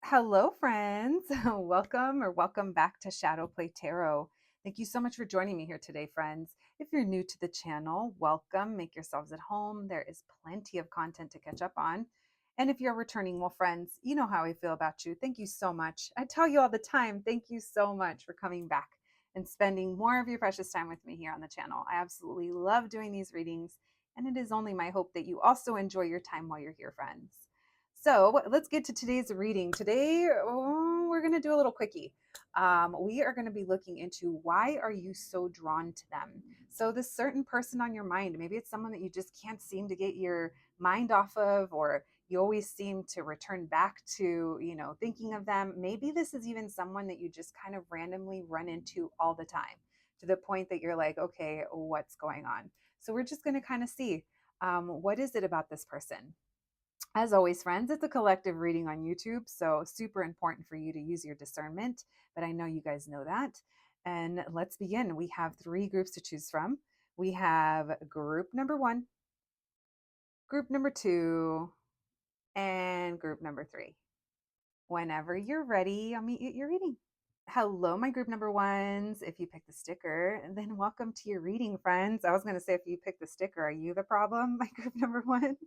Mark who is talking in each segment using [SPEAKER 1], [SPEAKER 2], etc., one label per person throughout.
[SPEAKER 1] Hello, friends. Welcome back to Shadow Play Tarot. Thank you so much for joining me here today, friends. If you're new to the channel, welcome. Make yourselves at home. There is plenty of content to catch up on. And if you're returning, well, friends, you know how I feel about you. Thank you so much. I tell you all the time, thank you so much for coming back and spending more of your precious time with me here on the channel. I absolutely love doing these readings, and it is only my hope that you also enjoy your time while you're here, friends. So let's get to today's reading. Today, we're going to do a little quickie. We are going to be looking into why are you so drawn to them? So this certain person on your mind, maybe it's someone that you just can't seem to get your mind off of, or you always seem to return back to, thinking of them. Maybe this is even someone that you just kind of randomly run into all the time to the point that you're like, okay, what's going on? So we're just going to kind of see what is it about this person. As always, friends, it's a collective reading on YouTube, so super important for you to use your discernment, but I know you guys know that. And let's begin. We have three groups to choose from. We have group number one, group number two, and group number three. Whenever you're ready, I'll meet you at your reading. Hello, my group number ones. If you pick the sticker, and then welcome to your reading, friends. I was going to say, if you pick the sticker, are you the problem, my group number ones?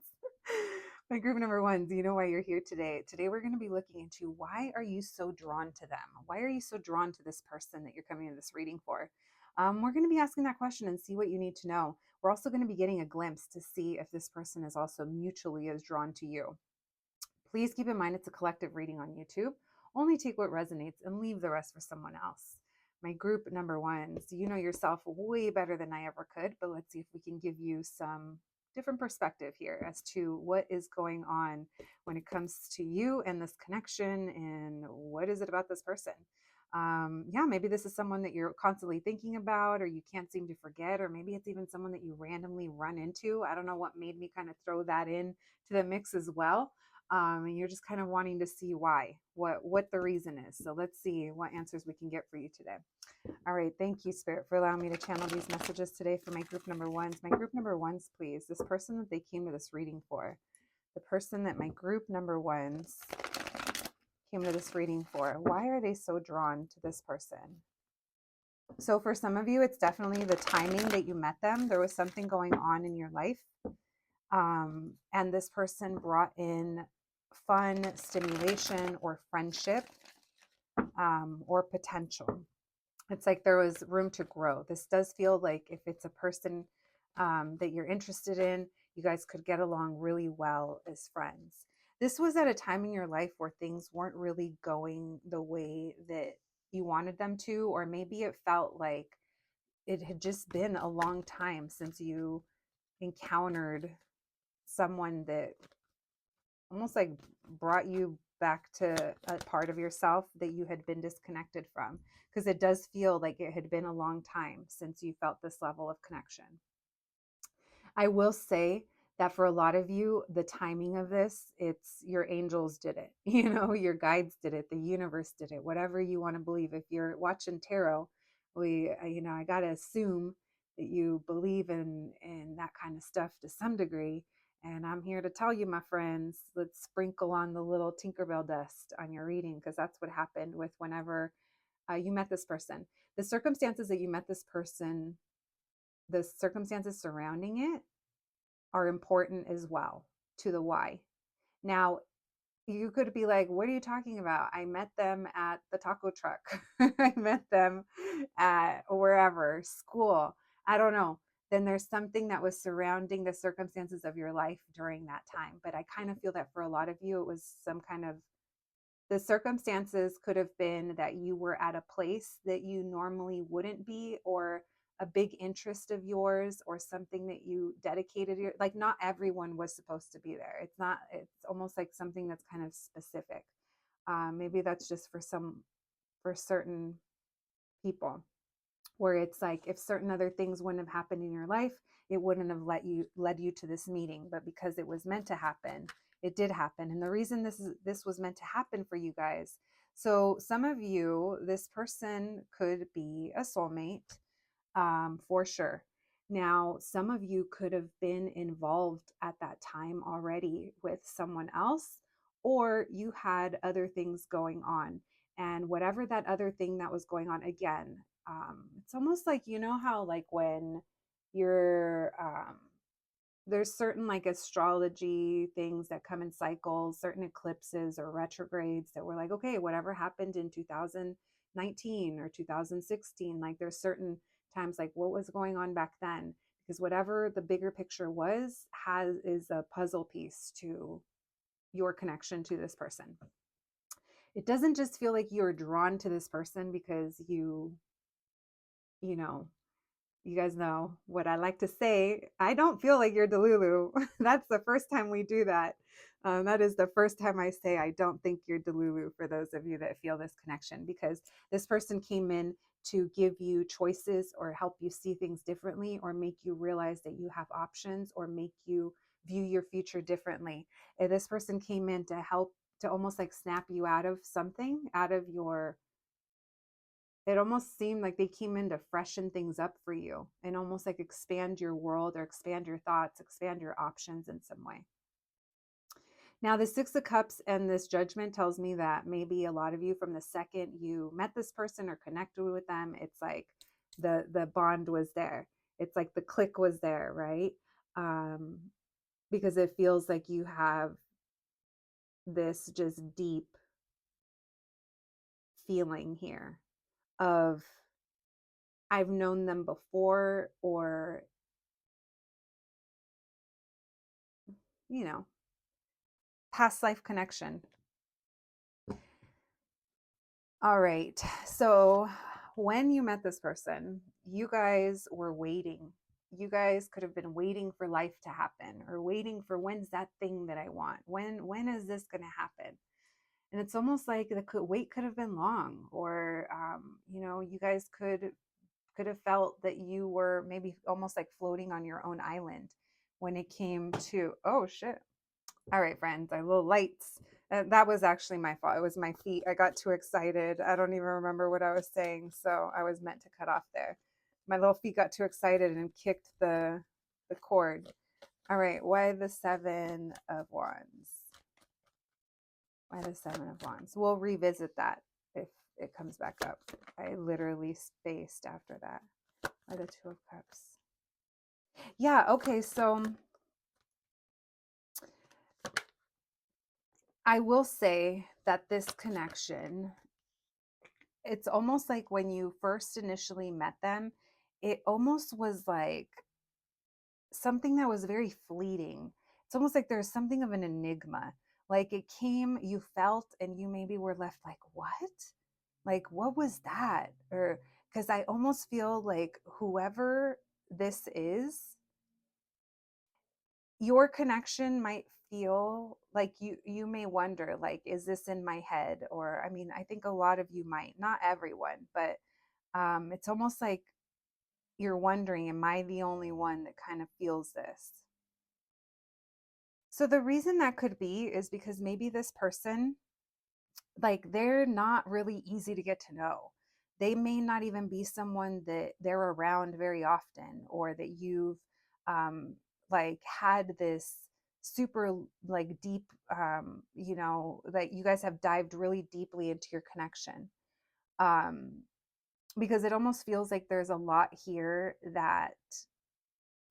[SPEAKER 1] My group number ones, you know why you're here today. Today, we're going to be looking into why are you so drawn to them? Why are you so drawn to this person that you're coming to this reading for? We're going to be asking that question and see what you need to know. We're also going to be getting a glimpse to see if this person is also mutually as drawn to you. Please keep in mind it's a collective reading on YouTube. Only take what resonates and leave the rest for someone else. My group number ones, you know yourself way better than I ever could, but let's see if we can give you some different perspective here as to what is going on when it comes to you and this connection and what is it about this person. Yeah, maybe this is someone that you're constantly thinking about or you can't seem to forget, or maybe it's even someone that you randomly run into. I don't know what made me kind of throw that in to the mix as well. And you're just kind of wanting to see why, what the reason is. So let's see what answers we can get for you today. All right, thank you, Spirit, for allowing me to channel these messages today for my group number ones. My group number ones, please. This person that they came to this reading for, the person that my group number ones came to this reading for, why are they so drawn to this person? So for some of you, it's definitely the timing that you met them. There was something going on in your life. And this person brought in fun, stimulation, or friendship, or potential. It's like there was room to grow. This does feel like if it's a person that you're interested in, you guys could get along really well as friends. This was at a time in your life where things weren't really going the way that you wanted them to, or maybe it felt like it had just been a long time since you encountered someone that almost like brought you back to a part of yourself that you had been disconnected from, because it does feel like it had been a long time since you felt this level of connection. I will say that for a lot of you, the timing of this, it's your angels did it, your guides did it, the universe did it, whatever you want to believe. If you're watching tarot, I got to assume that you believe in that kind of stuff to some degree. And I'm here to tell you, my friends, let's sprinkle on the little Tinkerbell dust on your reading, because that's what happened with whenever you met this person. The circumstances that you met this person, the circumstances surrounding it are important as well to the why. Now, you could be like, what are you talking about? I met them at the taco truck. I met them at wherever, school. I don't know. Then there's something that was surrounding the circumstances of your life during that time. But I kind of feel that for a lot of you, it was some kind of, the circumstances could have been that you were at a place that you normally wouldn't be, or a big interest of yours, or something that you dedicated your, like not everyone was supposed to be there. It's almost like something that's kind of specific. Maybe that's just for certain people, where it's like if certain other things wouldn't have happened in your life, it wouldn't have led you to this meeting. But because it was meant to happen, it did happen. And the reason this was meant to happen for you guys, so some of you, this person could be a soulmate, for sure. Now, some of you could have been involved at that time already with someone else, or you had other things going on. And whatever that other thing that was going on, again, it's almost like, you know how like when you're there's certain like astrology things that come in cycles, certain eclipses or retrogrades that were like, okay, whatever happened in 2019 or 2016, like there's certain times like what was going on back then, because whatever the bigger picture was has is a puzzle piece to your connection to this person. It doesn't just feel like you're drawn to this person because you know, you guys know what I like to say. I don't feel like you're Delulu. That's the first time we do that. That is the first time I say I don't think you're Delulu, for those of you that feel this connection, because this person came in to give you choices or help you see things differently or make you realize that you have options or make you view your future differently. And this person came in to help, to almost like snap you out of something, out of your, it almost seemed like they came in to freshen things up for you and almost like expand your world or expand your thoughts, expand your options in some way. Now, the Six of Cups and this Judgment tells me that maybe a lot of you, from the second you met this person or connected with them, it's like the bond was there. It's like the click was there, right? Um, because it feels like you have this just deep feeling here of I've known them before, or you know, past life connection. All right. So when you met this person, you guys were waiting. You guys could have been waiting for life to happen or waiting for, when's that thing that I want? When is this going to happen? And it's almost like the wait could have been long, or you guys could have felt that you were maybe almost like floating on your own island when it came to, oh shit. All right, friends, our little lights. That was actually my fault. It was my feet. I got too excited. I don't even remember what I was saying, so I was meant to cut off there. My little feet got too excited and kicked the cord. All right, why the Seven of Wands? Why the Seven of Wands? We'll revisit that if it comes back up. I literally spaced after that. Why the Two of Cups? Yeah, okay, so I will say that this connection, it's almost like when you first initially met them, it almost was like something that was very fleeting. It's almost like there's something of an enigma. Like it came, you felt, and you maybe were left like, what? Like, what was that? Or because I almost feel like whoever this is, your connection might feel like you may wonder, like, is this in my head? Or I mean, I think a lot of you might, not everyone, but it's almost like you're wondering, am I the only one that kind of feels this? So the reason that could be is because maybe this person, like, they're not really easy to get to know. They may not even be someone that they're around very often, or that you've like had this super like deep, that you guys have dived really deeply into your connection. um because it almost feels like there's a lot here that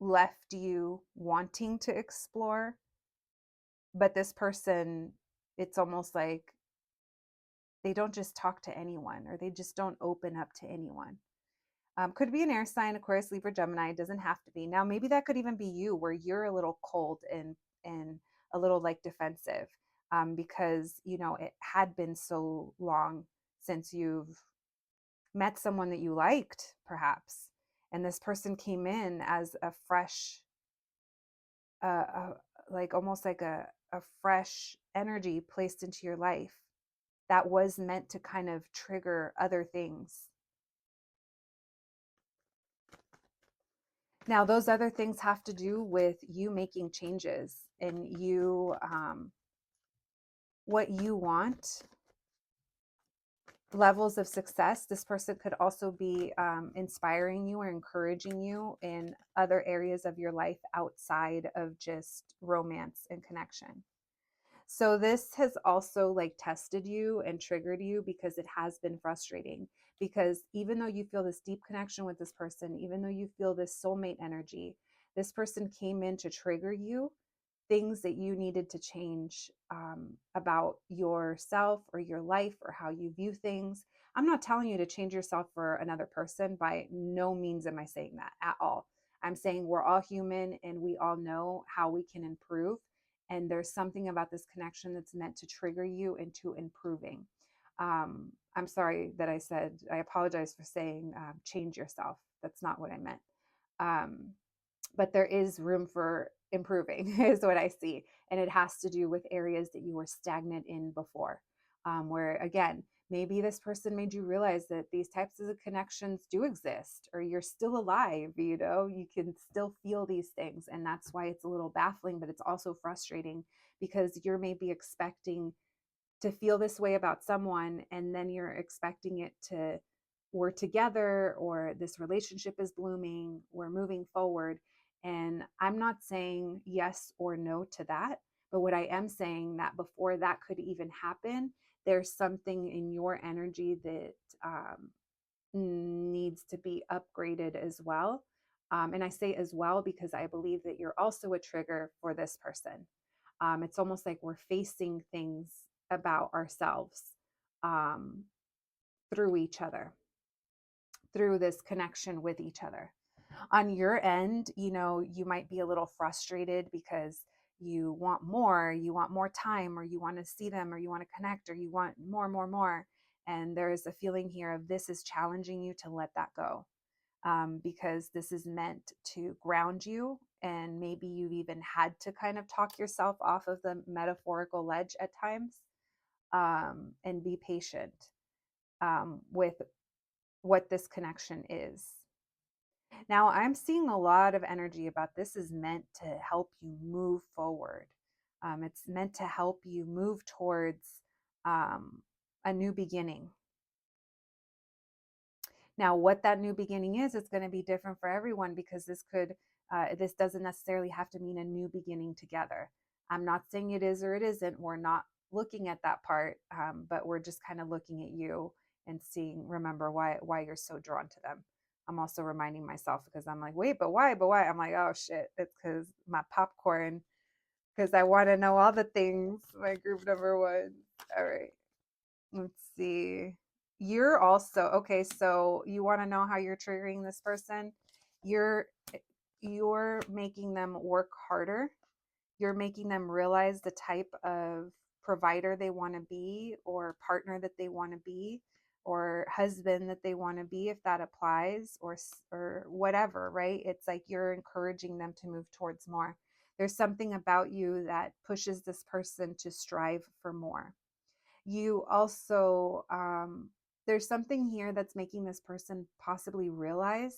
[SPEAKER 1] left you wanting to explore, but this person, it's almost like they don't just talk to anyone, or they just don't open up to anyone. Could be an air sign, Aquarius, Libra, Gemini. It doesn't have to be. Now, maybe that could even be you, where you're a little cold and a little like defensive, because it had been so long since you've met someone that you liked, perhaps, and this person came in as a fresh, uh, like almost like a fresh energy placed into your life that was meant to kind of trigger other things. Now, those other things have to do with you making changes and you, what you want, levels of success. This person could also be inspiring you or encouraging you in other areas of your life outside of just romance and connection. So this has also like tested you and triggered you because it has been frustrating. Because even though you feel this deep connection with this person, even though you feel this soulmate energy, this person came in to trigger you things that you needed to change about yourself or your life or how you view things. I'm not telling you to change yourself for another person. By no means am I saying that at all. I'm saying we're all human and we all know how we can improve. And there's something about this connection that's meant to trigger you into improving. I'm sorry that I apologize for saying change yourself. That's not what I meant. Um, but there is room for improving is what I see. And it has to do with areas that you were stagnant in before, where again, maybe this person made you realize that these types of connections do exist, or you're still alive, you can still feel these things. And that's why it's a little baffling, but it's also frustrating because you're maybe expecting to feel this way about someone, and then you're expecting it to, we're together, or this relationship is blooming, we're moving forward. And I'm not saying yes or no to that, but what I am saying that before that could even happen, there's something in your energy that needs to be upgraded as well. And I say as well because I believe that you're also a trigger for this person. It's almost like we're facing things about ourselves um, through each other, through this connection with each other. On your end, you might be a little frustrated because you want more time, or you want to see them, or you want to connect, or you want more, more, more. And there is a feeling here of this is challenging you to let that go, because this is meant to ground you. And maybe you've even had to kind of talk yourself off of the metaphorical ledge at times, and be patient with what this connection is. Now, I'm seeing a lot of energy about this is meant to help you move forward. It's meant to help you move towards a new beginning. Now, what that new beginning is, it's going to be different for everyone, because this doesn't necessarily have to mean a new beginning together. I'm not saying it is or it isn't. We're not looking at that part, but we're just kind of looking at you and seeing, remember why you're so drawn to them. I'm also reminding myself, because I'm like, wait, but why? But why? I'm like, oh shit, it's because my popcorn, because I want to know all the things. My group number one. All right. Let's see. You're also okay, so you want to know how you're triggering this person? You're you're making them work harder. You're making them realize the type of provider they want to be, or partner that they want to be, or husband that they want to be, if that applies, or whatever, right? It's like you're encouraging them to move towards more. There's something about you that pushes this person to strive for more. You also there's something here that's making this person possibly realize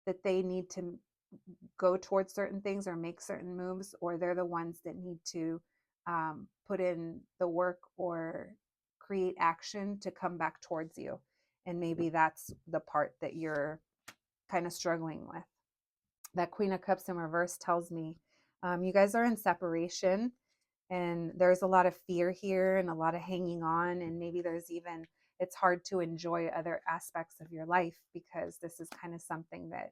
[SPEAKER 1] that they need to go towards certain things or make certain moves, or they're the ones that need to put in the work or create action to come back towards you. And maybe that's the part that you're kind of struggling with. That Queen of Cups in reverse tells me you guys are in separation, and there's a lot of fear here and a lot of hanging on. And maybe it's hard to enjoy other aspects of your life, because this is kind of something that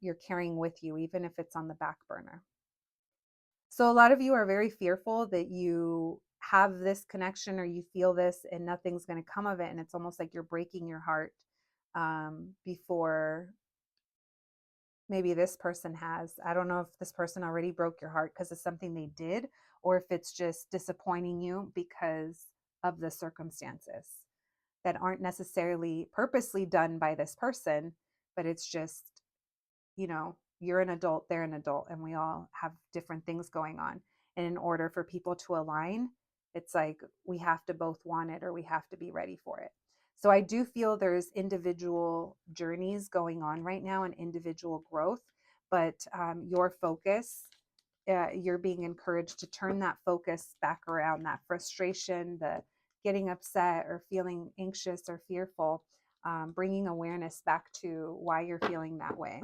[SPEAKER 1] you're carrying with you, even if it's on the back burner. So a lot of you are very fearful that you have this connection, or you feel this and nothing's going to come of it. And it's almost like you're breaking your heart before maybe this person has. I don't know if this person already broke your heart because of something they did, or if it's just disappointing you because of the circumstances that aren't necessarily purposely done by this person, but it's just, you're an adult, they're an adult, and we all have different things going on. And in order for people to align, it's like we have to both want it, or we have to be ready for it. So I do feel there's individual journeys going on right now and individual growth, but your focus, you're being encouraged to turn that focus back around, that frustration, the getting upset or feeling anxious or fearful, bringing awareness back to why you're feeling that way.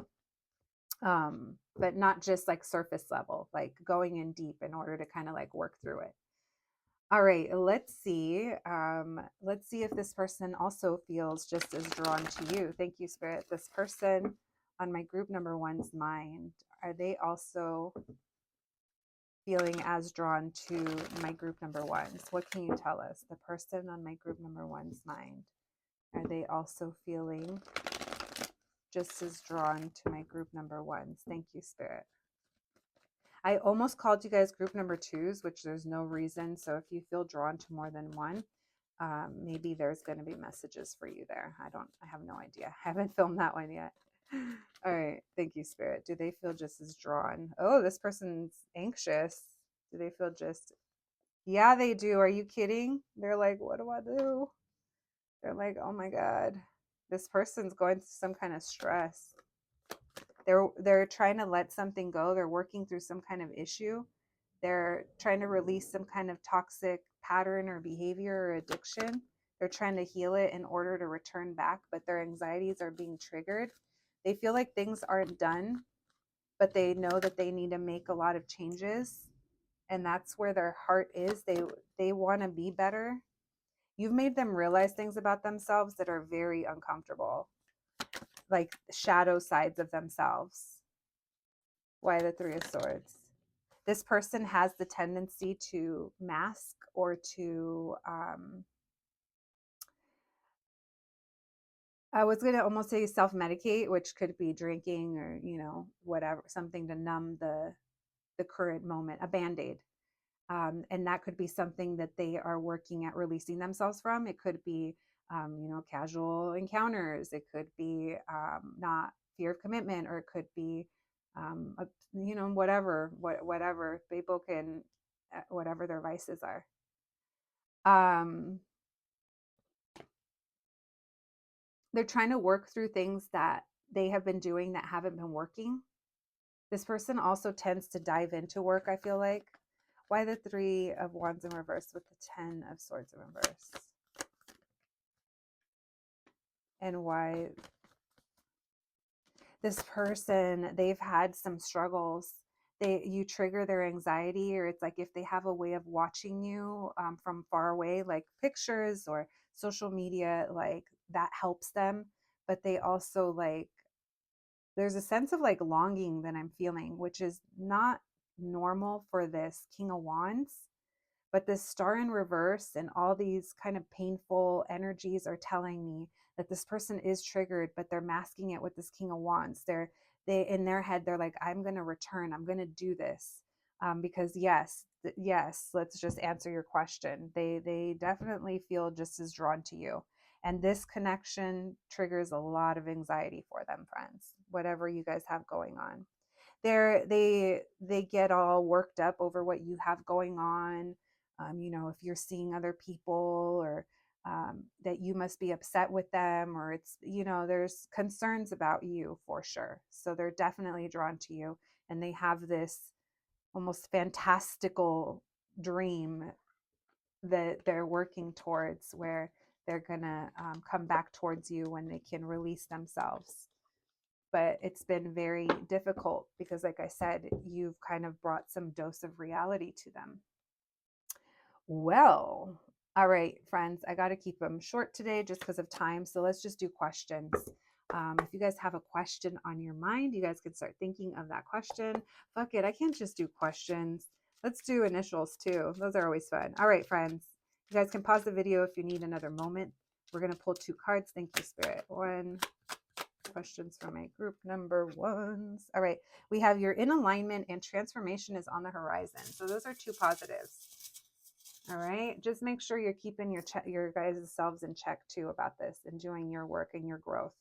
[SPEAKER 1] but not just like surface level, like going in deep in order to kind of like work through it. All right, let's see. Let's see if this person also feels just as drawn to you. Thank you, Spirit. This person on my group number one's mind, are they also feeling as drawn to my group number ones? What can you tell us? The person on my group number one's mind, are they also feeling just as drawn to my group number ones? Thank you, Spirit. I almost called you guys group number twos, which there's no reason. So if you feel drawn to more than one, maybe there's going to be messages for you there. I have no idea. I haven't filmed that one yet. All right. Thank you, Spirit. Do they feel just as drawn? Oh, this person's anxious. Do they feel just, yeah, they do. Are you kidding? They're like, what do I do? They're like, oh my God, this person's going through some kind of stress. They're trying to let something go. They're working through some kind of issue. They're trying to release some kind of toxic pattern or behavior or addiction. They're trying to heal it in order to return back, but their anxieties are being triggered. They feel like things aren't done, but they know that they need to make a lot of changes, and that's where their heart is. They want to be better. You've made them realize things about themselves that are very uncomfortable, like shadow sides of themselves. Why the Three of Swords? This person has the tendency to mask or to, I was going to almost say self-medicate, which could be drinking or, whatever, something to numb the current moment, a band-aid. And that could be something that they are working at releasing themselves from. It could be, casual encounters. It could be not fear of commitment, or it could be, whatever people can, whatever their vices are. They're trying to work through things that they have been doing that haven't been working. This person also tends to dive into work, I feel like. Why the Three of Wands in reverse with the Ten of Swords in reverse? And why this person, they've had some struggles. You trigger their anxiety, or it's like if they have a way of watching you from far away, like pictures or social media, like that helps them. But they also like, there's a sense of like longing that I'm feeling, which is not normal for this King of Wands. But this Star in reverse and all these kind of painful energies are telling me that this person is triggered, but they're masking it with this King of Wands. They in their head, they're like, I'm going to return. I'm going to do this. Because yes, let's just answer your question. They definitely feel just as drawn to you. And this connection triggers a lot of anxiety for them, friends, whatever you guys have going on. They get all worked up over what you have going on. If you're seeing other people, or that you must be upset with them, or it's, there's concerns about you for sure. So they're definitely drawn to you, and they have this almost fantastical dream that they're working towards, where they're gonna come back towards you when they can release themselves. But it's been very difficult because, like I said, you've kind of brought some dose of reality to them. Well, all right, friends, I got to keep them short today just because of time. So let's just do questions. If you guys have a question on your mind, you guys can start thinking of that question. Fuck it, I can't just do questions. Let's do initials too. Those are always fun. All right, friends, you guys can pause the video if you need another moment. We're going to pull 2 cards. Thank you, Spirit. 1, questions for my group number ones. All right, we have your in alignment and transformation is on the horizon. So those are 2 positives. All right, just make sure you're keeping your guys' selves in check too about this, enjoying your work and your growth.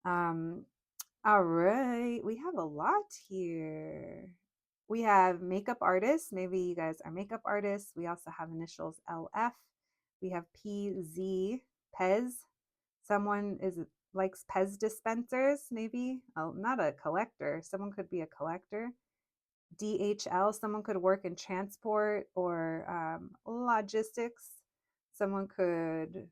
[SPEAKER 1] All right, we have a lot here. We have makeup artists. Maybe you guys are makeup artists. We also have initials LF. We have PZ, Pez. Someone likes Pez dispensers, maybe. Oh, not a collector. Someone could be a collector. DHL, someone could work in transport or logistics. Someone could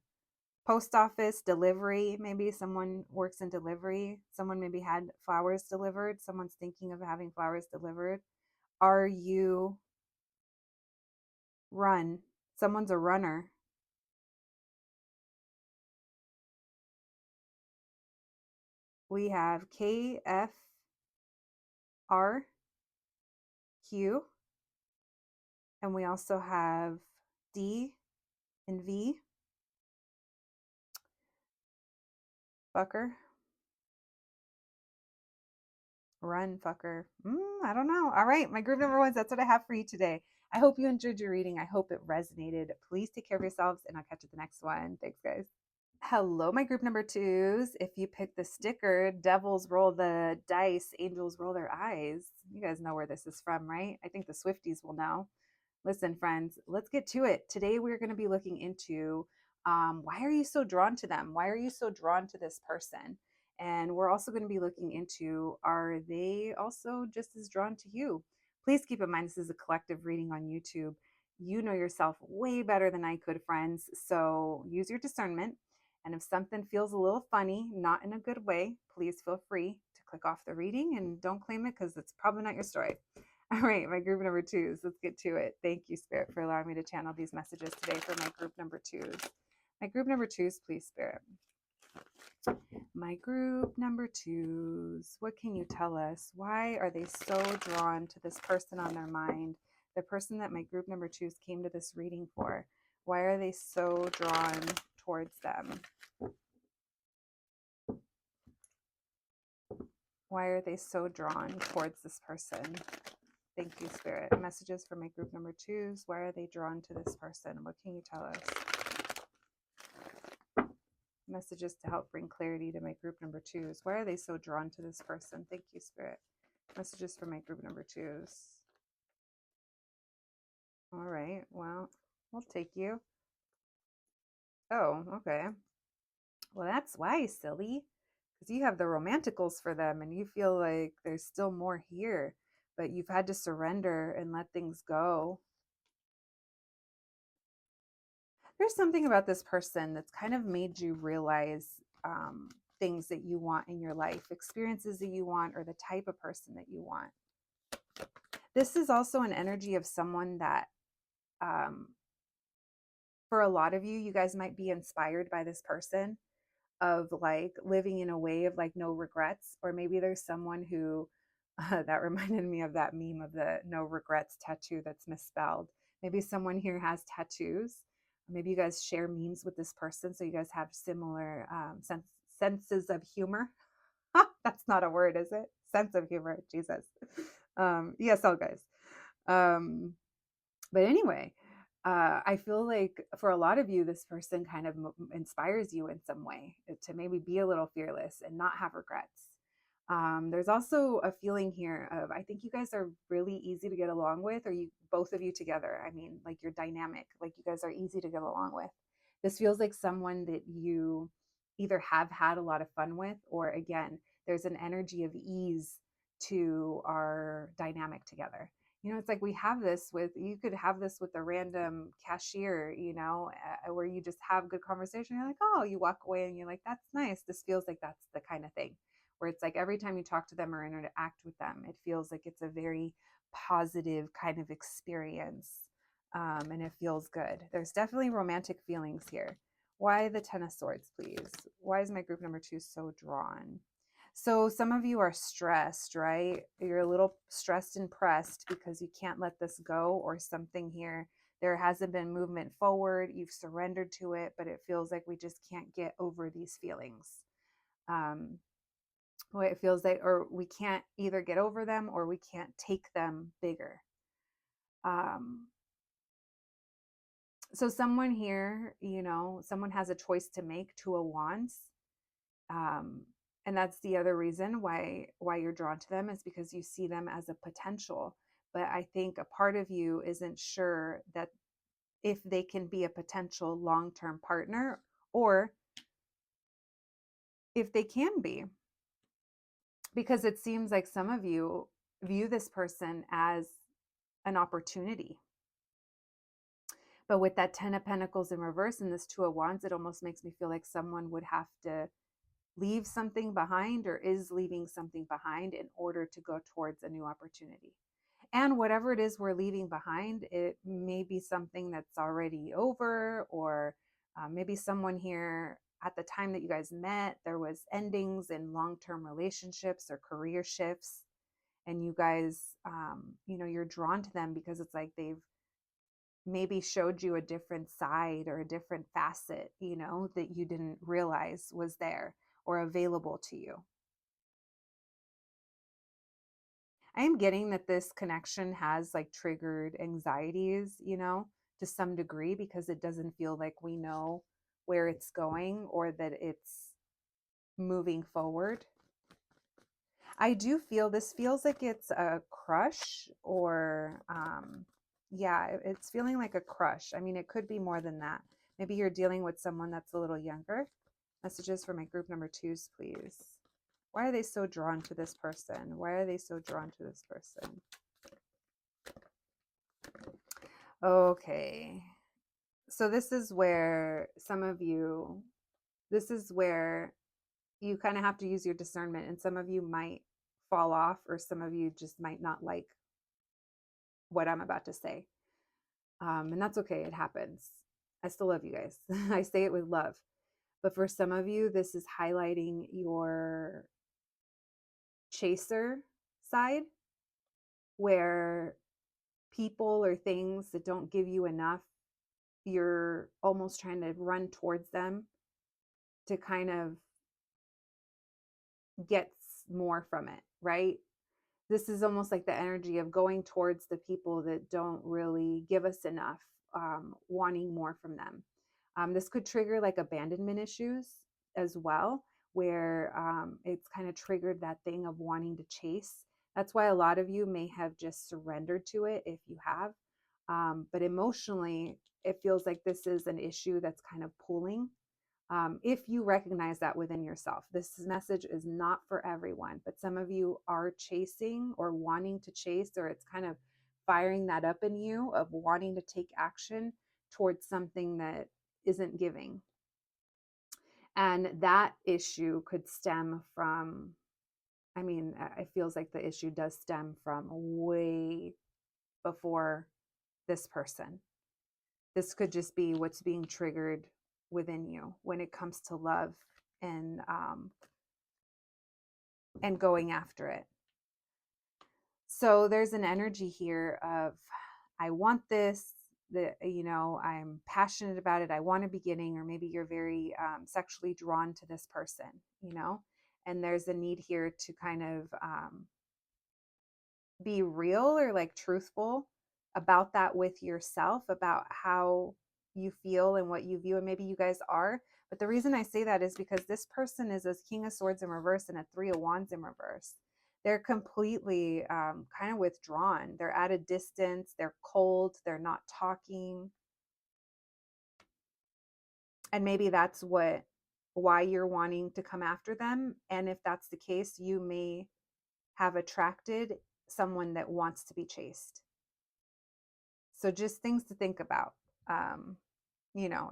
[SPEAKER 1] Post office, delivery. Maybe someone works in delivery. Someone maybe had flowers delivered. Someone's thinking of having flowers delivered. Are you run? Someone's a runner. We have KFRQ, and we also have D and V. Fucker. Run, fucker. I don't know. All right, my group number ones, that's what I have for you today. I hope you enjoyed your reading. I hope it resonated. Please take care of yourselves, and I'll catch you at the next one. Thanks, guys. Hello, my group number twos. If you pick the sticker, devils roll the dice, angels roll their eyes. You guys know where this is from, right? I think the Swifties will know. Listen, friends, let's get to it. Today, we're going to be looking into why are you so drawn to them? Why are you so drawn to this person? And we're also going to be looking into, are they also just as drawn to you? Please keep in mind, this is a collective reading on YouTube. You know yourself way better than I could, friends. So use your discernment. And if something feels a little funny, not in a good way, please feel free to click off the reading and don't claim it because it's probably not your story. All right, my group number twos. Let's get to it. Thank you, Spirit, for allowing me to channel these messages today for my group number twos. My group number twos, please, Spirit. My group number twos. What can you tell us? Why are they so drawn to this person on their mind? The person that my group number twos came to this reading for. Why are they so drawn towards them? Why are they so drawn towards this person? Thank you, Spirit. Messages for my group number twos. Why are they drawn to this person? What can you tell us? Messages to help bring clarity to my group number twos. Why are they so drawn to this person? Thank you, Spirit. Messages for my group number twos. All right. Well, we'll take you. Oh, okay. Well, that's why, silly. Because you have the romanticals for them and you feel like there's still more here, but you've had to surrender and let things go. There's something about this person that's kind of made you realize things that you want in your life, experiences that you want, or the type of person that you want. This is also an energy of someone that, for a lot of you, you guys might be inspired by this person of like living in a way of like no regrets, or maybe there's someone who that reminded me of that meme of the no regrets tattoo that's misspelled. Maybe someone here has tattoos. Maybe you guys share memes with this person, so you guys have similar senses of humor. That's not a word, is it? Sense of humor, Jesus. ESL guys. But anyway, I feel like for a lot of you, this person kind of inspires you in some way to maybe be a little fearless and not have regrets. There's also a feeling here of, I think you guys are really easy to get along with, or you, both of you together. I mean, like you're dynamic, like you guys are easy to get along with. This feels like someone that you either have had a lot of fun with, or again, there's an energy of ease to our dynamic together. You know, it's like we have this with, you could have this with a random cashier, where you just have good conversation. You're like, oh, you walk away and you're like, that's nice. This feels like that's the kind of thing where it's like every time you talk to them or interact with them, it feels like it's a very positive kind of experience. And it feels good. There's definitely romantic feelings here. Why the Ten of Swords, please? Why is my group number two so drawn? So some of you are stressed, right? You're a little stressed and pressed because you can't let this go, or something here. There hasn't been movement forward. You've surrendered to it, but it feels like we just can't get over these feelings. What it feels like, or we can't either get over them or we can't take them bigger. So someone here, someone has a choice to make. Two of Wands. And that's the other reason why you're drawn to them, is because you see them as a potential. But I think a part of you isn't sure that if they can be a potential long-term partner, or if they can be, because it seems like some of you view this person as an opportunity. But with that 10 of Pentacles in reverse and this Two of Wands, it almost makes me feel like someone would have to leave something behind or is leaving something behind in order to go towards a new opportunity. And whatever it is we're leaving behind, it may be something that's already over, or maybe someone here at the time that you guys met, there was endings in long-term relationships or career shifts. And you guys, you're drawn to them because it's like they've maybe showed you a different side or a different facet, that you didn't realize was there or available to you. I am getting that this connection has like triggered anxieties, to some degree, because it doesn't feel like we know where it's going or that it's moving forward. I do feel this feels like it's a crush, or yeah, it's feeling like a crush. I mean, it could be more than that. Maybe you're dealing with someone that's a little younger. Messages for my group number 2s, please. Why are they so drawn to this person? Why are they so drawn to this person? Okay. So this is where you kind of have to use your discernment, and some of you might fall off, or some of you just might not like what I'm about to say. And that's okay. It happens. I still love you guys. I say it with love. But for some of you, this is highlighting your chaser side, where people or things that don't give you enough, you're almost trying to run towards them to kind of get more from it, right? This is almost like the energy of going towards the people that don't really give us enough, wanting more from them. This could trigger like abandonment issues as well, where it's kind of triggered that thing of wanting to chase. That's why a lot of you may have just surrendered to it if you have. But emotionally, it feels like this is an issue that's kind of pulling. If you recognize that within yourself. This message is not for everyone, but some of you are chasing or wanting to chase, or it's kind of firing that up in you of wanting to take action towards something that isn't giving. And that issue could stem from, it feels like the issue does stem from way before this person. This could just be what's being triggered within you when it comes to love and going after it. So there's an energy here of, I want this, I'm passionate about it, I want a beginning, or maybe you're very sexually drawn to this person, and there's a need here to kind of be real or like truthful about that with yourself, about how you feel and what you view, and maybe you guys are. But the reason I say that is because this person is a King of Swords in reverse and a Three of Wands in reverse. They're completely kind of withdrawn. They're at a distance. They're cold. They're not talking. And maybe that's why you're wanting to come after them. And if that's the case, you may have attracted someone that wants to be chased. So just things to think about,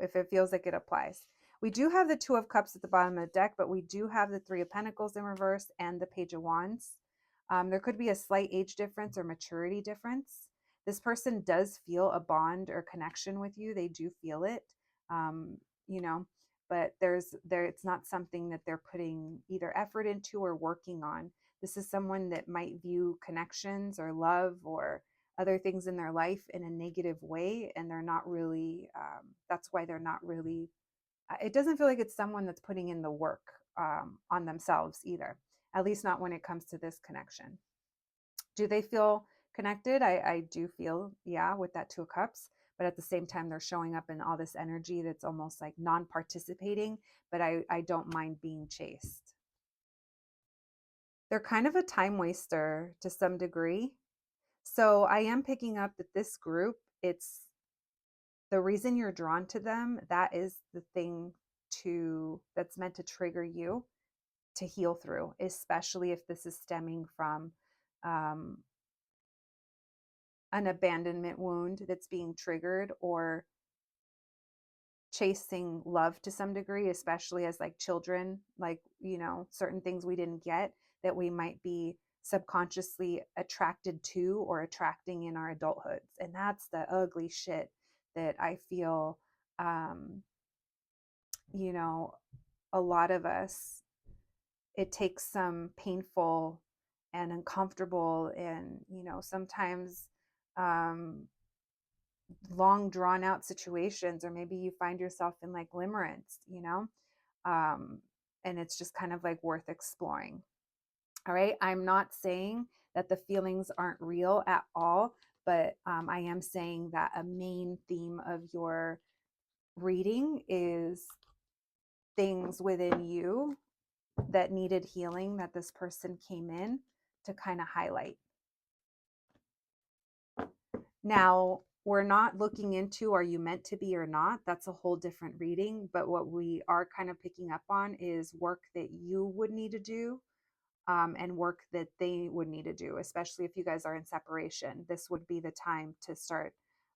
[SPEAKER 1] if it feels like it applies. We do have the Two of Cups at the bottom of the deck, but we do have the Three of Pentacles in reverse and the Page of Wands. There could be a slight age difference or maturity difference. This person does feel a bond or connection with you. They do feel it, um, but it's not something that they're putting either effort into or working on. This is someone that might view connections or love or other things in their life in a negative way, and they're not really, that's why they're not really, it doesn't feel like it's someone that's putting in the work on themselves either, at least not when it comes to this connection. Do they feel connected? I do feel, yeah, with that Two of Cups, but at the same time, they're showing up in all this energy that's almost like non-participating, but I don't mind being chased. They're kind of a time waster to some degree. So I am picking up that this group, it's the reason you're drawn to them. That is the thing that's meant to trigger you to heal through, especially if this is stemming from an abandonment wound that's being triggered, or chasing love to some degree, especially as like children, like, certain things we didn't get that we might be subconsciously attracted to or attracting in our adulthoods. And that's the ugly shit that I feel, um, you know, a lot of us, it takes some painful and uncomfortable and, sometimes um, long drawn out situations, or maybe you find yourself in like limerence, um, and it's just kind of like worth exploring. All right. I'm not saying that the feelings aren't real at all, but I am saying that a main theme of your reading is things within you that needed healing that this person came in to kind of highlight. Now, we're not looking into are you meant to be or not. That's a whole different reading. But what we are kind of picking up on is work that you would need to do, and work that they would need to do, especially if you guys are in separation. This would be the time to start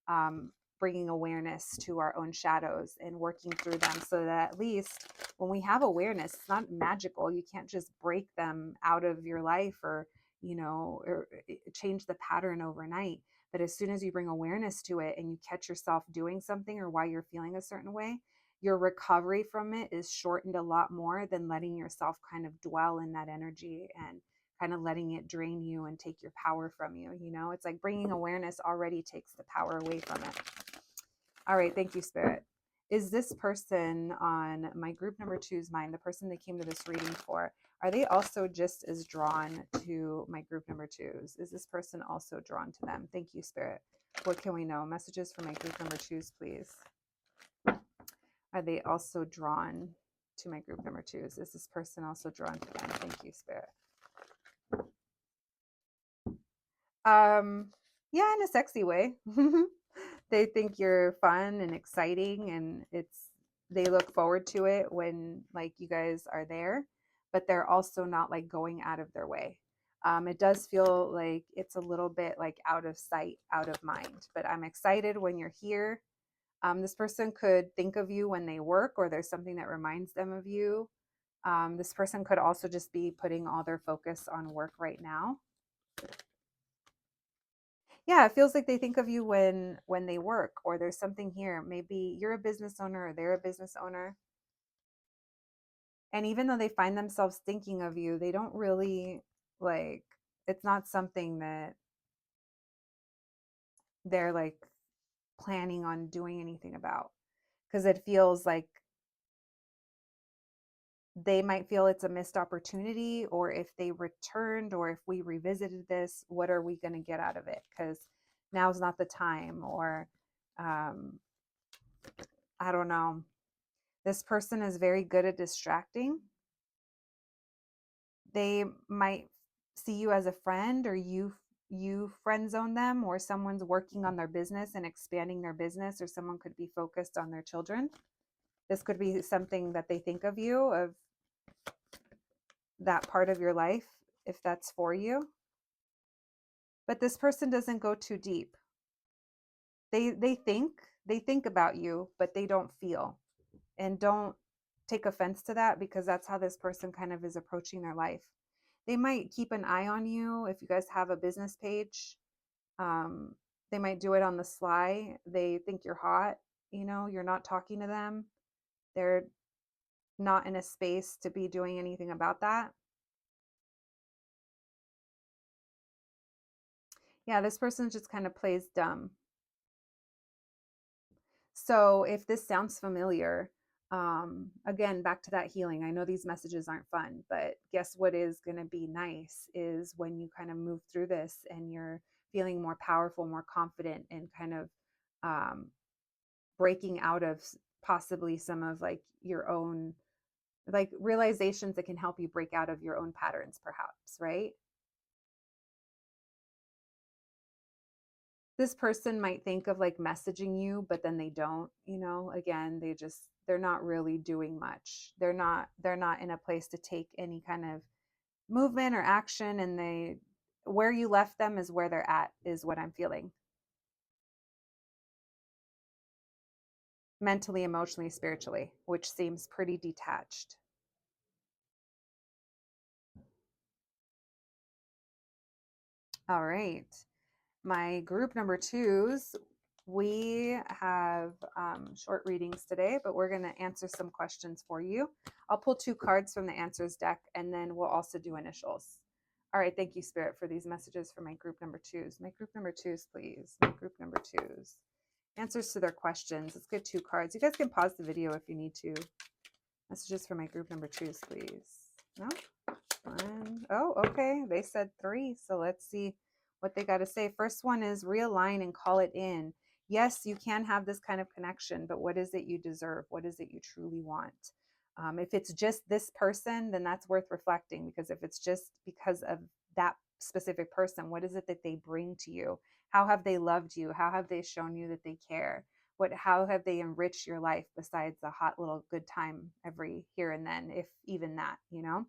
[SPEAKER 1] um, bringing awareness to our own shadows and working through them, so that at least when we have awareness, it's not magical. You can't just break them out of your life, or change the pattern overnight. But as soon as you bring awareness to it and you catch yourself doing something or why you're feeling a certain way, your recovery from it is shortened a lot more than letting yourself kind of dwell in that energy and kind of letting it drain you and take your power from you. It's like bringing awareness already takes the power away from it. All right. Thank you, Spirit. Is this person on my group number two's mind, the person they came to this reading for, are they also just as drawn to my group number twos? Is this person also drawn to them? Thank you, Spirit. What can we know? Messages for my group number twos, please. Are they also drawn to my group number twos? Is this person also drawn to them? Thank you, Spirit. Yeah, in a sexy way. They think you're fun and exciting, and they look forward to it when like you guys are there, but they're also not like going out of their way. It does feel like it's a little bit like out of sight, out of mind, but I'm excited when you're here. This person could think of you when they work, or there's something that reminds them of you. This person could also just be putting all their focus on work right now. Yeah, it feels like they think of you when they work, or there's something here. Maybe you're a business owner or they're a business owner. And even though they find themselves thinking of you, they don't really like, it's not something that they're like planning on doing anything about, because it feels like they might feel it's a missed opportunity, or if they returned, or if we revisited this, what are we going to get out of it? Because now's not the time, or um, I don't know. This person is very good at distracting. They might see you as a friend, or you friend zone them, or someone's working on their business and expanding their business, or someone could be focused on their children. This could be something that they think of you, of that part of your life, if that's for you. But this person doesn't go too deep. They think about you, but they don't feel. And don't take offense to that, because that's how this person kind of is approaching their life. They might keep an eye on you if you guys have a business page. um, they might do it on the sly. They think you're hot, you're not talking to them. They're not in a space to be doing anything about that. Yeah, this person just kind of plays dumb. So if this sounds familiar, again, back to that healing. I know these messages aren't fun, but guess what is going to be nice is when you kind of move through this and you're feeling more powerful, more confident, and kind of um, breaking out of possibly some of like your own like realizations that can help you break out of your own patterns, perhaps, right? This person might think of like messaging you, but then they don't, again, they're not really doing much. They're not in a place to take any kind of movement or action, and where you left them is where they're at, is what I'm feeling. mentally, emotionally, spiritually, which seems pretty detached. All right. My group number twos, we have short readings today, but we're going to answer some questions for you. I'll pull 2 cards from the answers deck, and then we'll also do initials. All right. Thank you, Spirit, for these messages for my group number twos. My group number twos, please. My group number twos. Answers to their questions. Let's get 2 cards. You guys can pause the video if you need to. Messages for my group number twos, please. No? Oh, okay. They said 3. So let's see what they got to say. First one is realign and call it in. Yes, you can have this kind of connection, but what is it you deserve? What is it you truly want? If it's just this person, then that's worth reflecting, because if it's just because of that specific person, what is it that they bring to you? How have they loved you? How have they shown you that they care? How have they enriched your life besides a hot little good time every here and then, if even that, you know?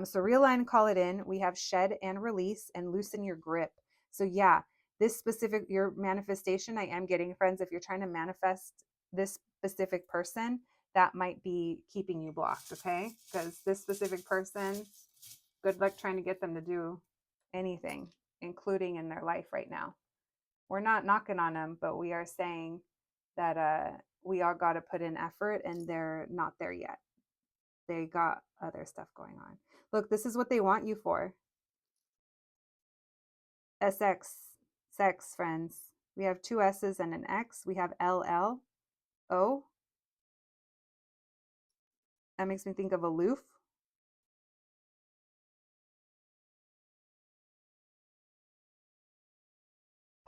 [SPEAKER 1] So realign, call it in. We have shed and release and loosen your grip. So yeah, this specific, your manifestation, I am getting, friends, if you're trying to manifest this specific person, that might be keeping you blocked, okay? Because this specific person, good luck trying to get them to do anything, including in their life right now. We're not knocking on them, but we are saying that we all got to put in effort, and they're not there yet. They got other stuff going on. Look, this is what they want you for. SX, sex, friends. We have 2 S's and an X. We have LL, O. That makes me think of aloof.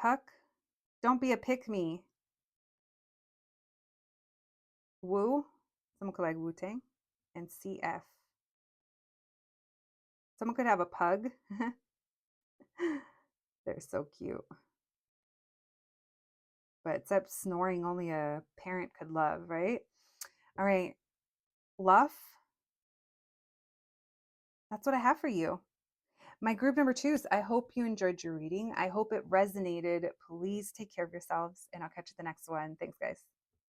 [SPEAKER 1] Puck, don't be a pick me. Woo, someone could like Wu Tang. And CF. Someone could have a pug. They're so cute. But except snoring only a parent could love, right? All right. Luff. That's what I have for you. My group number twos, I hope you enjoyed your reading. I hope it resonated. Please take care of yourselves, and I'll catch you the next one. Thanks, guys.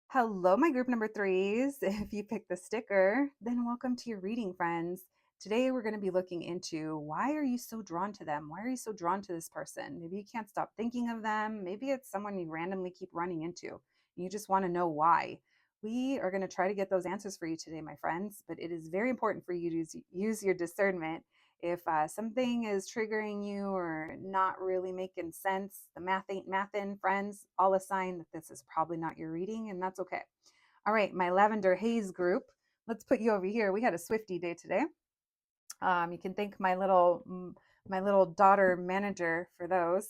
[SPEAKER 1] Hello, my group number threes. If you picked the sticker, then welcome to your reading, friends. Today, we're going to be looking into, why are you so drawn to them? Why are you so drawn to this person? Maybe you can't stop thinking of them. Maybe it's someone you randomly keep running into. You just want to know why. We are going to try to get those answers for you today, my friends, but it is very important for you to use your discernment. If something is triggering you or not really making sense, the math ain't mathin', friends, all a sign that this is probably not your reading, and that's okay. All right, my Lavender Haze group. Let's put you over here. We had a Swifty day today. You can thank my little daughter manager for those.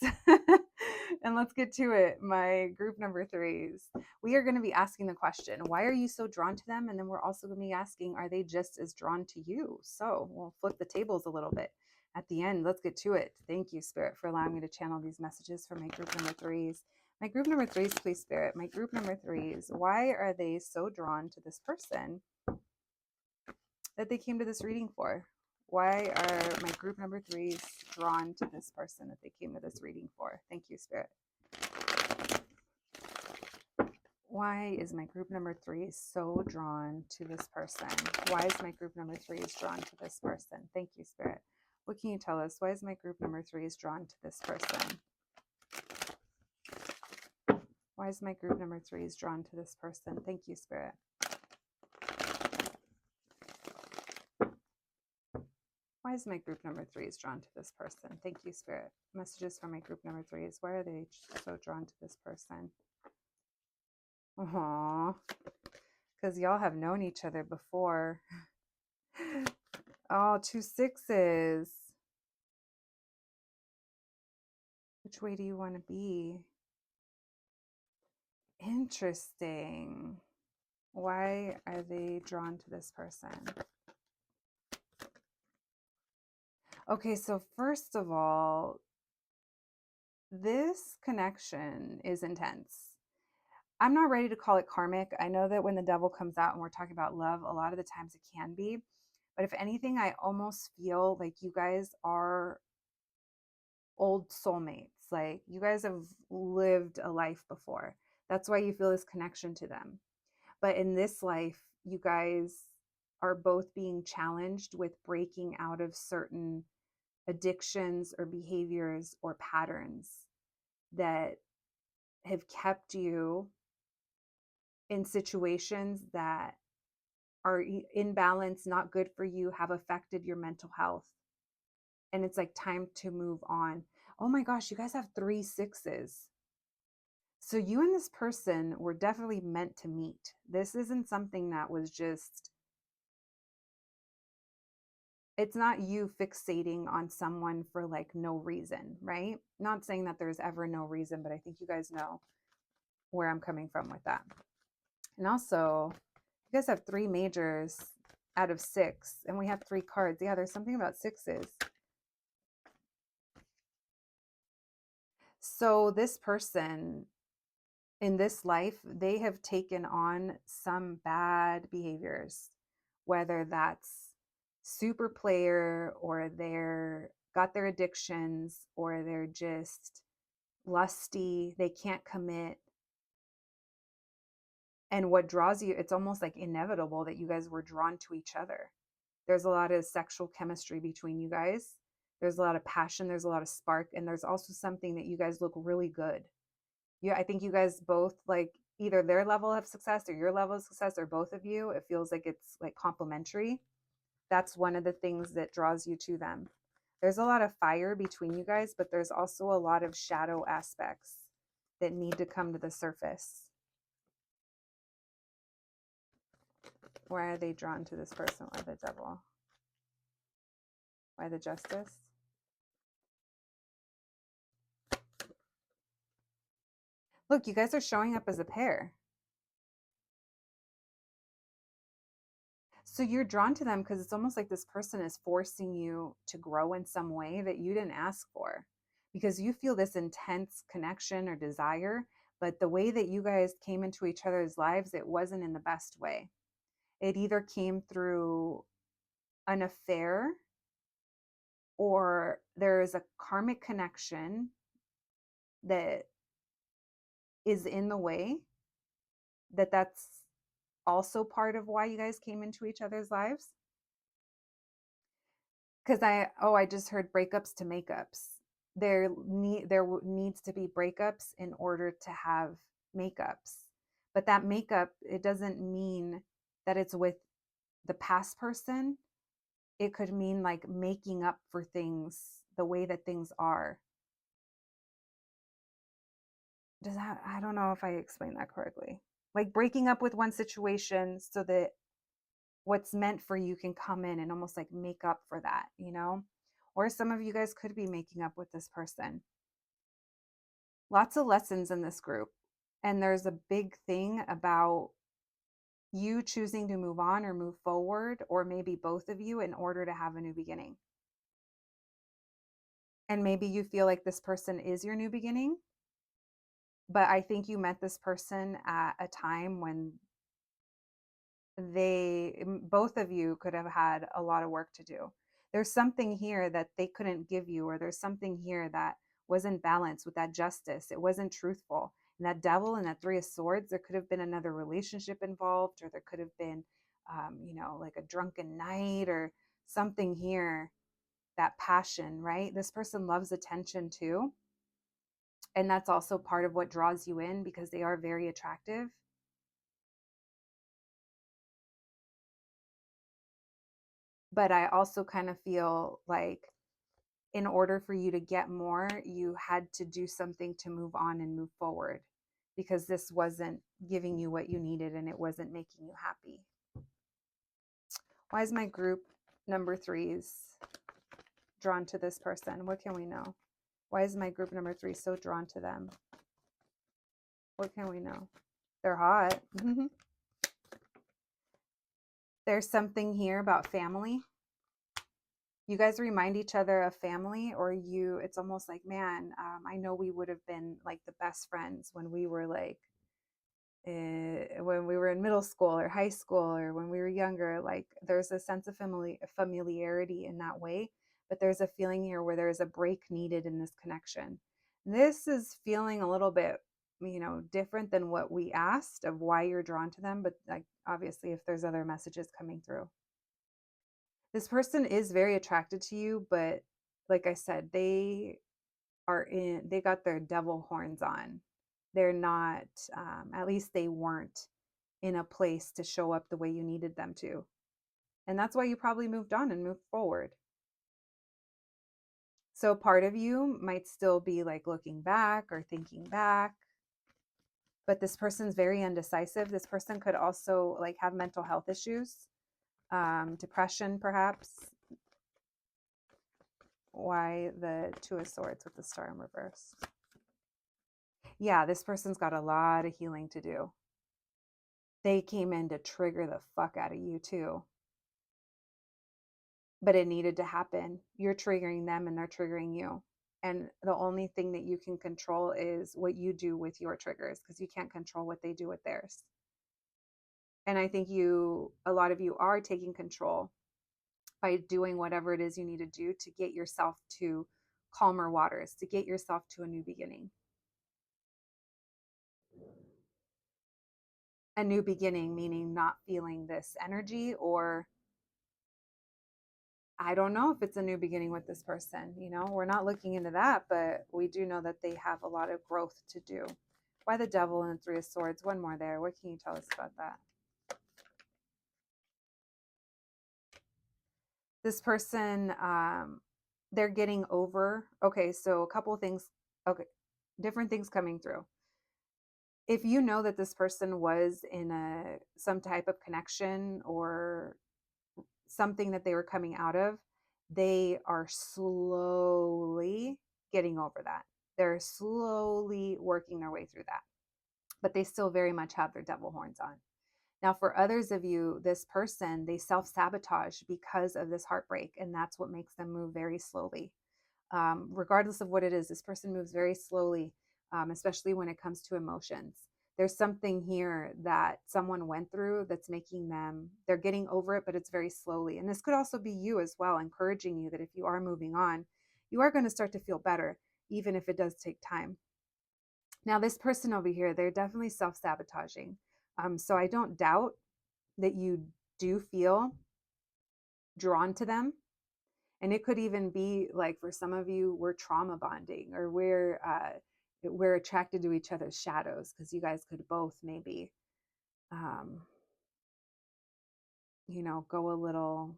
[SPEAKER 1] And let's get to it. My group number threes. We are going to be asking the question, why are you so drawn to them? And then we're also going to be asking, are they just as drawn to you? So we'll flip the tables a little bit at the end. Let's get to it. Thank you, Spirit, for allowing me to channel these messages for my group number threes. My group number threes, please, Spirit. My group number threes. Why are they so drawn to this person that they came to this reading for? Why are my group number threes drawn to this person that they came to this reading for? Thank you, Spirit. Why is my group number three so drawn to this person? Why is my group number threes drawn to this person? Thank you, Spirit. What can you tell us? Why is my group number threes drawn to this person? Why is my group number threes drawn to this person? Thank you, Spirit. Why is my group number threes drawn to this person? Thank you, Spirit. Messages for my group number threes. Why are they so drawn to this person? Aww. Because y'all have known each other before. Oh, 2 6s. Which way do you want to be? Interesting. Why are they drawn to this person? Okay, so first of all, this connection is intense. I'm not ready to call it karmic. I know that when the devil comes out and we're talking about love, a lot of the times it can be. But if anything, I almost feel like you guys are old soulmates. Like you guys have lived a life before. That's why you feel this connection to them. But in this life, you guys are both being challenged with breaking out of certain addictions or behaviors or patterns that have kept you in situations that are in balance, not good for you, have affected your mental health. And it's like time to move on. Oh my gosh, you guys have 3 6s. So you and this person were definitely meant to meet. This isn't something that was just, it's not you fixating on someone for like no reason, right? Not saying that there's ever no reason, but I think you guys know where I'm coming from with that. And also, you guys have 3 majors out of 6, and we have 3 cards. Yeah, there's something about 6s. So this person in this life, they have taken on some bad behaviors, whether that's super player or they're got their addictions or they're just lusty, they can't commit. And what draws you, it's almost like inevitable that you guys were drawn to each other. There's a lot of sexual chemistry between you guys. There's a lot of passion, there's a lot of spark, and there's also something that you guys look really good. Yeah, I think you guys both like either their level of success or your level of success or both of you. It feels like it's like complementary. That's one of the things that draws you to them. There's a lot of fire between you guys, but there's also a lot of shadow aspects that need to come to the surface. Why are they drawn to this person? Why the devil? Why the justice? Look, you guys are showing up as a pair. So you're drawn to them because it's almost like this person is forcing you to grow in some way that you didn't ask for, because you feel this intense connection or desire, but the way that you guys came into each other's lives, it wasn't in the best way. It either came through an affair or there is a karmic connection that is in the way, that's also part of why you guys came into each other's lives. Because I just heard breakups to makeups. There needs to be breakups in order to have makeups. But that makeup, it doesn't mean that it's with the past person. It could mean like making up for things the way that things are. Does that, I don't know if I explained that correctly. Like breaking up with one situation so that what's meant for you can come in and almost like make up for that, you know? Or some of you guys could be making up with this person. Lots of lessons in this group. And there's a big thing about you choosing to move on or move forward, or maybe both of you, in order to have a new beginning. And maybe you feel like this person is your new beginning, but I think you met this person at a time when both of you could have had a lot of work to do. There's something here that they couldn't give you, or there's something here that wasn't balanced with that justice. It wasn't truthful. And that devil and that 3 of Swords, there could have been another relationship involved, or there could have been, like a drunken night or something here, that passion, right? This person loves attention too. And that's also part of what draws you in, because they are very attractive. But I also kind of feel like in order for you to get more, you had to do something to move on and move forward, because this wasn't giving you what you needed and it wasn't making you happy. Why is my group number 3s drawn to this person? What can we know? Why is my group number 3 so drawn to them? What can we know? They're hot. There's something here about family. You guys remind each other of family, or it's almost like, man, I know we would have been like the best friends when we were like, when we were in middle school or high school, or when we were younger. Like there's a sense of familiarity in that way, but there's a feeling here where there's a break needed in this connection. This is feeling a little bit different than what we asked of why you're drawn to them. But like, obviously, if there's other messages coming through, this person is very attracted to you, but like I said, they got their devil horns on. They're not, at least they weren't in a place to show up the way you needed them to. And that's why you probably moved on and moved forward. So part of you might still be like looking back or thinking back, but this person's very indecisive. This person could also like have mental health issues, depression, perhaps. Why the Two of Swords with the Star in reverse? Yeah, this person's got a lot of healing to do. They came in to trigger the fuck out of you too. But it needed to happen. You're triggering them and they're triggering you. And the only thing that you can control is what you do with your triggers, because you can't control what they do with theirs. And I think a lot of you are taking control by doing whatever it is you need to do to get yourself to calmer waters, to get yourself to a new beginning. A new beginning, meaning not feeling this energy, or I don't know if it's a new beginning with this person. We're not looking into that, but we do know that they have a lot of growth to do. Why the Devil and the Three of Swords? One more there. What can you tell us about that? This person, they're getting over. Okay, so a couple of things. Okay, different things coming through. If you know that this person was in some type of connection or something that they were coming out of, they are slowly getting over that. They're slowly working their way through that, but they still very much have their devil horns on. Now, for others of you, this person, they self sabotage because of this heartbreak, and that's what makes them move very slowly. Regardless of what it is, this person moves very slowly, especially when it comes to emotions. There's something here that someone went through that's making they're getting over it, but it's very slowly. And this could also be you as well, encouraging you that if you are moving on, you are going to start to feel better, even if it does take time. Now, this person over here, they're definitely self sabotaging. So I don't doubt that you do feel drawn to them. And it could even be like, for some of you, we're trauma bonding, or we're attracted to each other's shadows, because you guys could both maybe um, go a little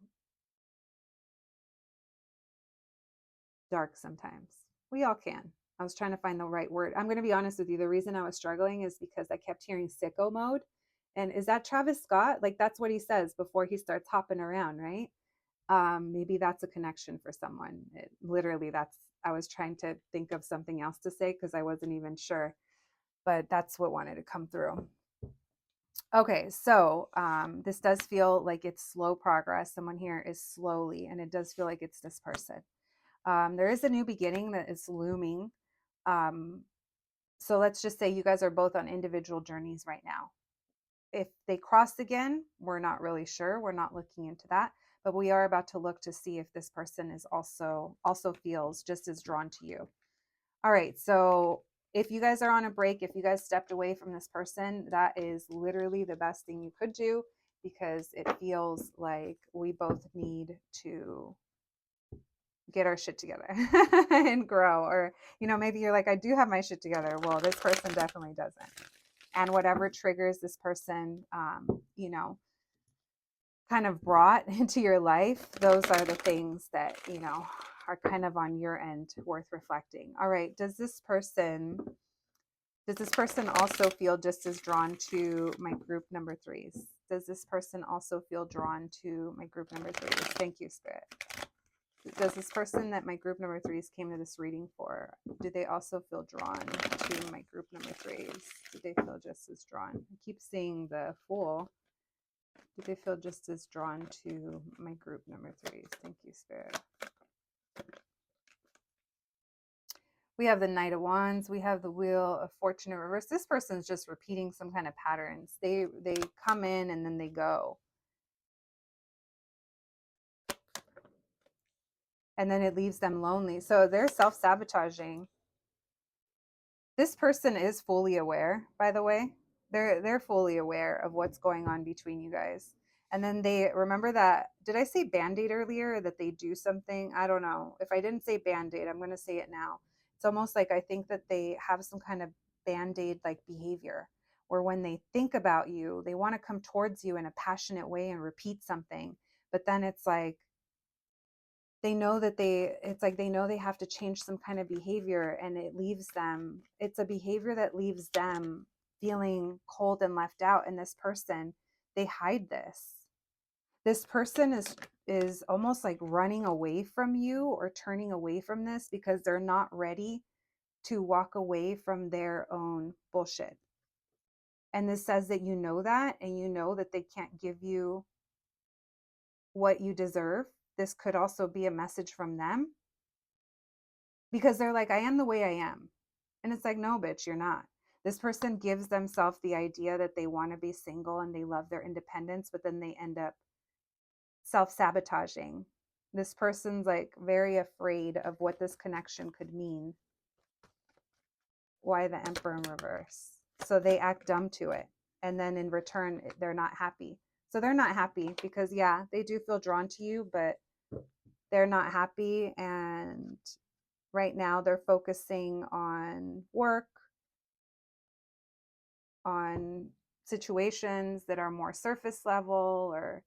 [SPEAKER 1] dark sometimes. We all can. I was trying to find the right word. I'm going to be honest with you. The reason I was struggling is because I kept hearing sicko mode. And is that Travis Scott? Like, that's what he says before he starts hopping around, right? Maybe that's a connection for someone. Literally, I was trying to think of something else to say because I wasn't even sure, but that's what wanted to come through. Okay, so this does feel like it's slow progress. Someone here is slowly, and it does feel like it's this person. There is a new beginning that is looming. Um, so let's just say you guys are both on individual journeys right now. If they cross again, we're not really sure. We're not looking into that, but we are about to look to see if this person is also feels just as drawn to you. All right, so if you guys are on a break, if you guys stepped away from this person, that is literally the best thing you could do, because it feels like we both need to get our shit together and grow. Or maybe you're like, I do have my shit together. Well, this person definitely doesn't. And whatever triggers this person kind of brought into your life, those are the things that are kind of on your end worth reflecting. All right, does this person also feel just as drawn to my group number threes? Does this person also feel drawn to my group number threes? Thank you, Spirit. Does this person that my group number threes came to this reading for, do they also feel drawn to my group number threes? Do they feel just as drawn? I keep seeing the Fool. Do they feel just as drawn to my group number threes? Thank you, Spirit. We have the Knight of Wands. We have the Wheel of Fortune in reverse. This person's just repeating some kind of patterns. They come in and then they go. And then it leaves them lonely. So they're self-sabotaging. This person is fully aware, by the way. They're fully aware of what's going on between you guys. And then they remember that, did I say band-aid earlier, that they do something? I don't know. If I didn't say band-aid, I'm going to say it now. It's almost like I think that they have some kind of band-aid like behavior where when they think about you, they want to come towards you in a passionate way and repeat something. But then it's like they know that it's like they know they have to change some kind of behavior, and it leaves them, it's a behavior that leaves them feeling cold and left out. And this person, they hide this person is almost like running away from you or turning away from this because they're not ready to walk away from their own bullshit. And this says that you know that, and you know that they can't give you what you deserve. This could also be a message from them because they're like, I am the way I am. And it's like, no, bitch, you're not. This person gives themselves the idea that they want to be single and they love their independence, but then they end up self sabotaging. This person's like very afraid of what this connection could mean. Why the Emperor in reverse? So they act dumb to it. And then in return, they're not happy. So they're not happy because, yeah, they do feel drawn to you, but they're not happy. And right now they're focusing on work, on situations that are more surface level, or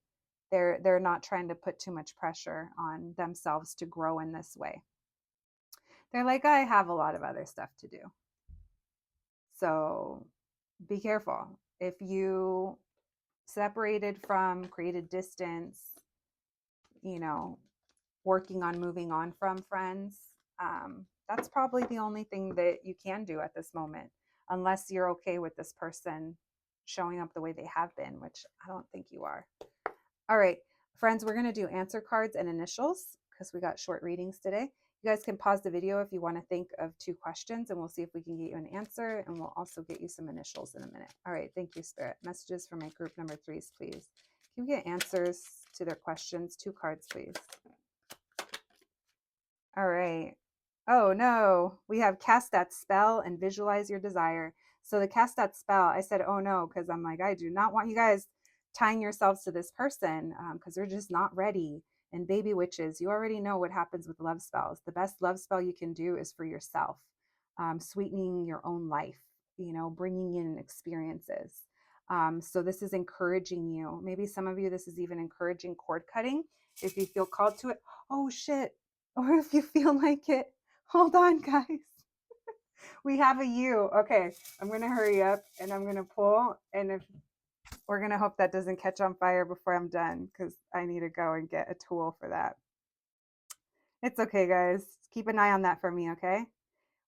[SPEAKER 1] they're not trying to put too much pressure on themselves to grow in this way. They're like, I have a lot of other stuff to do. So be careful. If you separated from, created distance, you know, working on moving on from friends, that's probably the only thing that you can do at this moment, unless you're okay with this person showing up the way they have been, which I don't think you are. All right, friends, we're going to do answer cards and initials because we got short readings today. You guys can pause the video if you want to think of 2 questions, and we'll see if we can get you an answer, and we'll also get you some initials in a minute. All right, thank you, Spirit. Messages for my group number 3s, please. Can we get answers to their questions? 2 cards, please. All right. Oh no, we have cast that spell and visualize your desire. So the cast that spell, I said, oh no, because I'm like, I do not want you guys tying yourselves to this person because they're just not ready. And baby witches, you already know what happens with love spells. The best love spell you can do is for yourself, sweetening your own life, you know, bringing in experiences. So this is encouraging you. Maybe some of you, this is even encouraging cord cutting if you feel called to it. Oh shit. Or if you feel like it. Hold on, guys. We have a U. Okay, I'm going to hurry up and I'm going to pull. And if we're going to hope that doesn't catch on fire before I'm done because I need to go and get a tool for that. It's okay, guys. Keep an eye on that for me, okay?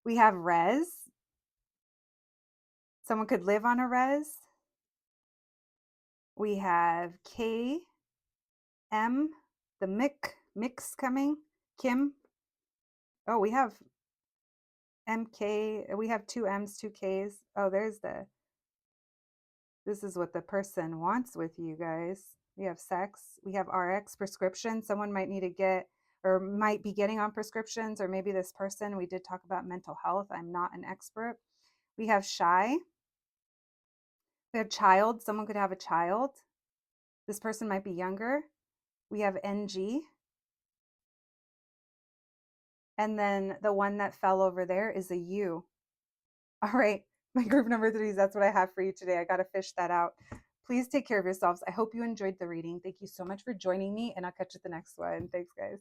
[SPEAKER 1] We have res. Someone could live on a res. We have K, M, the mix coming. Kim. Oh, we have MK. We have 2 M's, 2 K's. Oh, there's the. This is what the person wants with you guys. We have sex. We have RX, prescription. Someone might need to get or might be getting on prescriptions, or maybe this person, we did talk about mental health. I'm not an expert. We have shy. We have child. Someone could have a child. This person might be younger. We have NG. And then the one that fell over there is a U. All right, my group number 3s, that's what I have for you today. I got to fish that out. Please take care of yourselves. I hope you enjoyed the reading. Thank you so much for joining me, and I'll catch you at the next one. Thanks, guys.